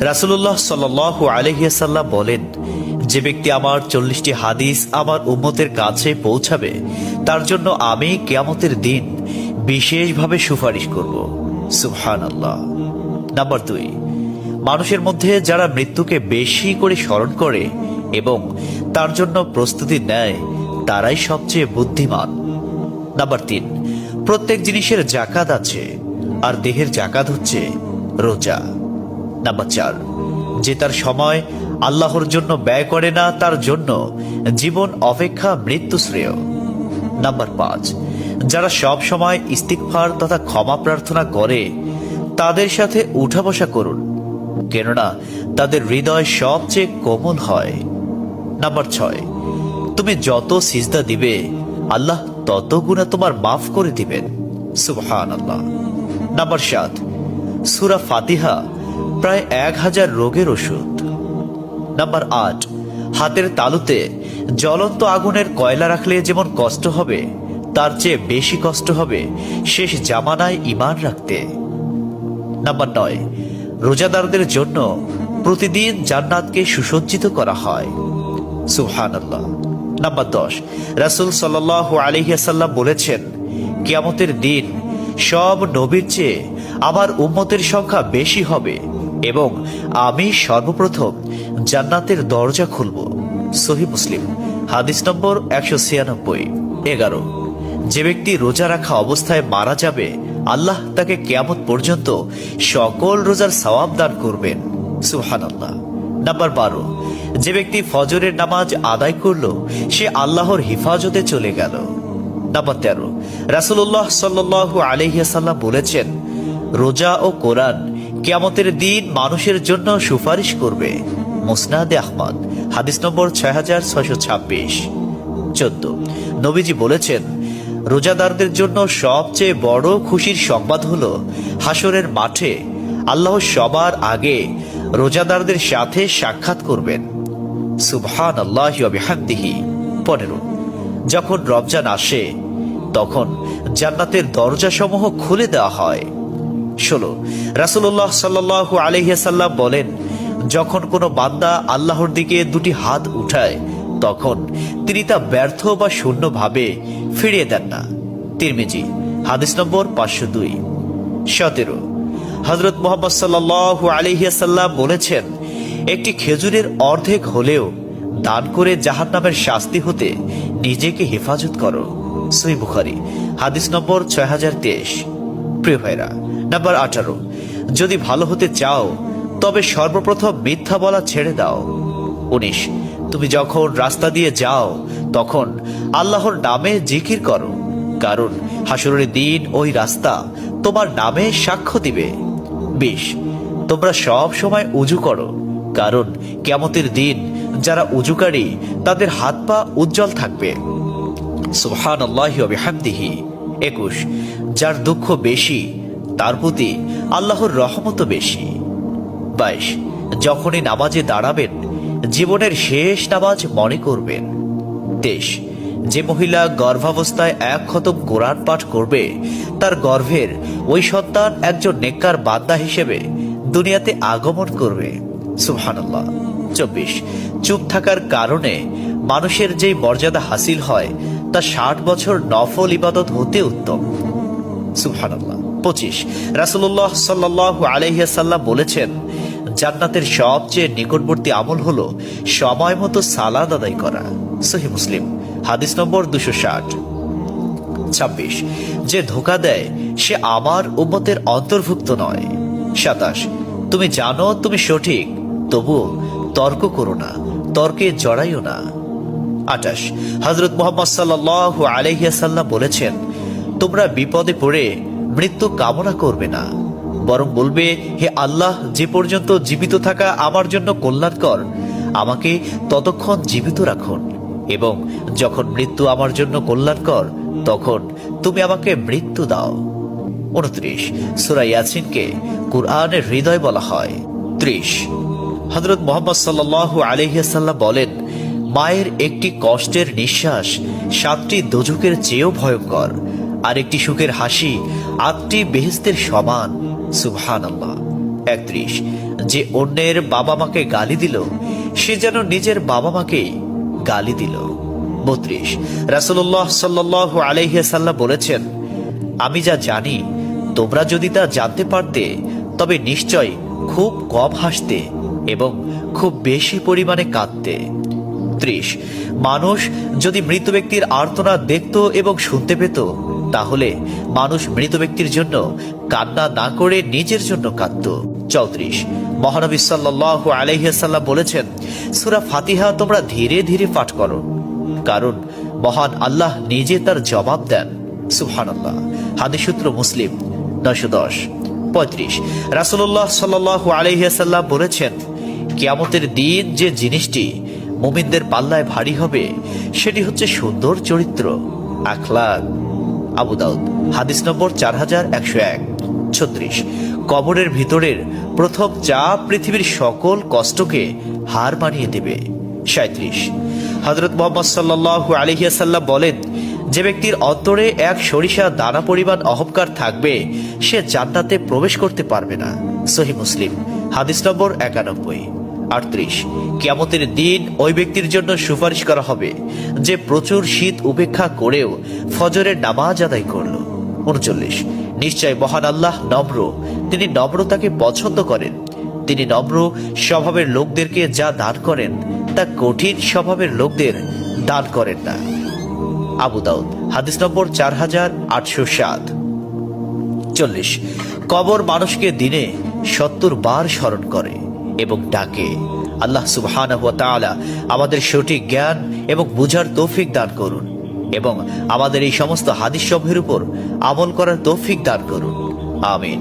রাসূলুল্লাহ সাল্লাল্লাহু আলাইহি ওয়াসাল্লাম বলেন, যে ব্যক্তি আমার 40টি হাদিস আমার উম্মতের কাছে পৌঁছাবে তার জন্য আমি কিয়ামতের দিন বিশেষভাবে সুপারিশ করব। সুবহানাল্লাহ। নাম্বার 2, মানুষের মধ্যে যারা মৃত্যুকে বেশি করে স্মরণ করে এবং তার জন্য প্রস্তুতি নেয় তারাই সবচেয়ে বুদ্ধিমান। নাম্বার 3, প্রত্যেক জিনিসের জাকাত আছে, আর দেহের জাকাত হচ্ছে রোজা। নাম্বার 4, যে তার সময় আল্লাহর জন্য ব্যয় করে না তার জন্য জীবন অপেক্ষা মৃত্যু শ্রেয়। নাম্বার 5, যারা সব সময় ইস্তিগফার তথা ক্ষমা প্রার্থনা করে তাদের সাথে উঠা বসা করুন, কেননা তাদের হৃদয় সবচেয়ে কোমল হয়। নাম্বার 6, তুমি যত সিজদা দিবে আল্লাহ তত গুণা তোমার মাফ করে দিবেন। সুবহানাল্লাহ। নাম্বার 7, সূরা ফাতিহা প্রায় 1000 রোগের ওষুধ। নাম্বার 8, হাতের তালুতে জ্বলন্ত আগুনের কয়লা রাখলে যেমন কষ্ট হবে তার চেয়ে বেশি কষ্ট হবে শেষ জামানায় ঈমান রাখতে। নাম্বার 9, রোজাদারদের জন্য প্রতিদিন জান্নাতকে সুসজ্জিত করা হয়। সুবহানাল্লাহ। নাম্বার 10, রাসূল সাল্লাল্লাহু আলাইহি ওয়াসাল্লাম বলেছেন, কিয়ামতের দিন সব নবীর চেয়ে আমার উম্মতের সংখ্যা বেশি হবে এবং আমি সর্বপ্রথম জান্নাতের দরজা খুলব। সহিহ মুসলিম, হাদিস নম্বর 196। 11, যে ব্যক্তি রোজা রাখা অবস্থায় মারা যাবে আল্লাহ তাকে কিয়ামত পর্যন্ত সকল রোজার সওয়াব দান করবেন। সুবহানাল্লাহ। নাম্বার 12, যে ব্যক্তি ফজরের নামাজ আদায় করল সে আল্লাহর হিফাজতে চলে গেল। নাম্বার 13, রাসূলুল্লাহ সাল্লাল্লাহু আলাইহি ওয়াসাল্লাম বলেছেন, রোজা ও কোরআন কিয়ামতের দিন মানুষের জন্য সুপারিশ করবে। মুসনাদে আহমদ, হাদিস নম্বর 6626। 14, নবীজি বলেছেন, রোজাদারদের জন্য সবচেয়ে বড় খুশির সংবাদ হলো হাসরের মাঠে আল্লাহ সবার আগে রোজাদারদের সাথে সাক্ষাৎ করবেন। সুবহানাল্লাহি ওয়া বিহামদিহি। 15, যখন রমজান আসে তখন জান্নাতের দরজাসমূহ খুলে দেওয়া হয়। 16, রাসূলুল্লাহ সাল্লাল্লাহু আলাইহি ওয়াসাল্লাম বলেন, যখন কোনো বান্দা আল্লাহর দিকে দুটি হাত উঠায় তখন তিনি তা ব্যর্থ বা শূন্যভাবে ফিরিয়ে দেন না। তিরমিজি, হাদিস নম্বর 502। 17, হযরত মুহাম্মদ সাল্লাল্লাহু আলাইহি ওয়াসাল্লাম বলেছেন, একটি খেজুরের অর্ধেক হলেও দান করে জাহান্নামের শাস্তি হতে নিজেকে হেফাজত করো। সহিহ বুখারী, হাদিস নম্বর 6023। প্রিয় ভাইরা, নাম্বার 18, যদি ভালো হতে চাও তবে সর্বপ্রথম মিথ্যা বলা ছেড়ে দাও। 19, তুমি যখন রাস্তা দিয়ে যাও তখন আল্লাহর নামে জিকির করো, কারণ হাসরের দিন ওই রাস্তা তোমার নামে সাক্ষ্য দিবে। 20, তোমরা সব সময় উজু করো, কারণ কিয়ামতের দিন যারা উজুকারী তাদের হাত পা উজ্জ্বল থাকবে। সুবহানাল্লাহি ওয়া বিহামদিহি। 21, যার দুঃখ বেশি তার প্রতি আল্লাহর রহমতও বেশি। 22, যখনই নামাজে দাঁড়াবেন জীবনের শেষ নামাজ মনে করবেন। 23, যে মহিলা গর্ভাবস্থায় 1 খতম কোরআন পাঠ করবে তার গর্ভের ওই সন্তান একজন নেককার বান্দা হিসেবে দুনিয়াতে আগমন করবে। সুবহানাল্লাহ। 24, চুপ থাকার কারণে মানুষের যেই মর্যাদা হাসিল হয় তা 60 বছর নফল ইবাদত হতে উত্তম। সুবহানাল্লাহ। 25, রাসূলুল্লাহ সাল্লাল্লাহু আলাইহি ওয়াসাল্লাম বলেছেন, জান্নাতের সবচেয়ে নিকটবর্তী আমল হলো সময় মতো সালাত আদায় করা। সহিহ মুসলিম, হাদিস নম্বর 260। 26, যে ধোঁকা দেয় সে আমার উম্মতের অন্তর্ভুক্ত নয়। 27, তুমি জানো তুমি সঠিক তবুও তর্ক করো না, তর্কে জড়াইও না। 28, হযরত মুহাম্মদ সাল্লাল্লাহু আলাইহি ওয়াসাল্লাম বলেছেন, তোমরা বিপদে পড়ে মৃত্যু কামনা করবে না, বরং বলবে, হে আল্লাহ, যে পর্যন্ত জীবিত থাকা আমার জন্য কল্যাণকর আমাকে ততক্ষণ জীবিত রাখুন, এবং যখন মৃত্যু আমার জন্য কল্যাণকর তখন তুমি আমাকে মৃত্যু দাও। 29, সূরা ইয়াসিনকে কুরআনের হৃদয় বলা হয়। 30, হযরত মুহাম্মদ সাল্লাল্লাহু আলাইহি ওয়াসাল্লাম বলেন, মায়ের একটি কষ্টের নিঃশ্বাস 7টি দোজখের চেয়েও ভয়ঙ্কর, আর একটি সুখের হাসি 8টি বেহেশতের সমান। সুবহানাল্লাহ। 31, যে অন্যের বাবা মাকে গালি দিল সে যেন নিজের বাবা মাকেই গালি দিল। 32 রাসূলুল্লাহ সাল্লাল্লাহু আলাইহি ওয়াসাল্লাম বলেছেন, আমি যা জানি তোমরা যদি তা জানতে পারতে তবে নিশ্চয় খুব কম হাসতে এবং খুব বেশি পরিমাণে কাঁদতে। 30 মানুষ যদি মৃত ব্যক্তির আর্তনাদ দেখত এবং শুনতে পেত তাহলে মানুষ মৃত ব্যক্তির জন্য কান্না না করে নিজের জন্য কাঁদত। 34 মহানবী সাল্লাল্লাহু আলাইহি ওয়াসাল্লাম বলেছেন, সূরা ফাতিহা তোমরা ধীরে ধীরে পাঠ করো, কারণ মহান আল্লাহ নিজে তার জবাব দেন। সুবহানাল্লাহ। হাদিস সূত্র মুসলিম 910। 35 রাসূলুল্লাহ সাল্লাল্লাহু আলাইহি ওয়াসাল্লাম বলেছেন, কিয়ামতের দিন যে জিনিসটি মুমিনদের পাল্লায় ভারী হবে সেটি হচ্ছে সুন্দর চরিত্র, আখলাক। আবু দাউদ হাদিস নম্বর 4101। 36 কবরের ভিতরের প্রথম চাপ পৃথিবীর সকল কষ্টকে হার মানিয়ে দেবে। 37 হযরত মুহাম্মদ সাল্লাল্লাহু আলাইহি ওয়াসাল্লাম বলেন, যে ব্যক্তির অন্তরে এক সরিষা দানা পরিমাণ অহংকার থাকবে সে জান্নাতে প্রবেশ করতে পারবে না। সহিহ মুসলিম হাদিস নম্বর 91। 38 কিয়ামতের দিন ওই ব্যক্তির জন্য সুপারিশ করা হবে যে প্রচুর শীত উপেক্ষা করেও ফজরের নামাজ আদায় করল। 39 নিশ্চয় মহান আল্লাহ নম্র, তিনি নম্রতাকে পছন্দ করেন। তিনি নম্র স্বভাবের লোকদেরকে যা দান করেন তা কঠিন স্বভাবের লোকদের দান করেন না। আবু দাউদ হাদিস নম্বর 4807। 40 কবর মানুষকে দিনে 70 বার স্মরণ করে এবং ডাকে। আল্লাহ সুবহানাহু ওয়া তাআলা আমাদের সঠিক জ্ঞান এবং বুঝার তৌফিক দান করুন এবং আমাদের এই সমস্ত হাদিস সমূহের উপর আমল করার তৌফিক দান করুন। আমিন।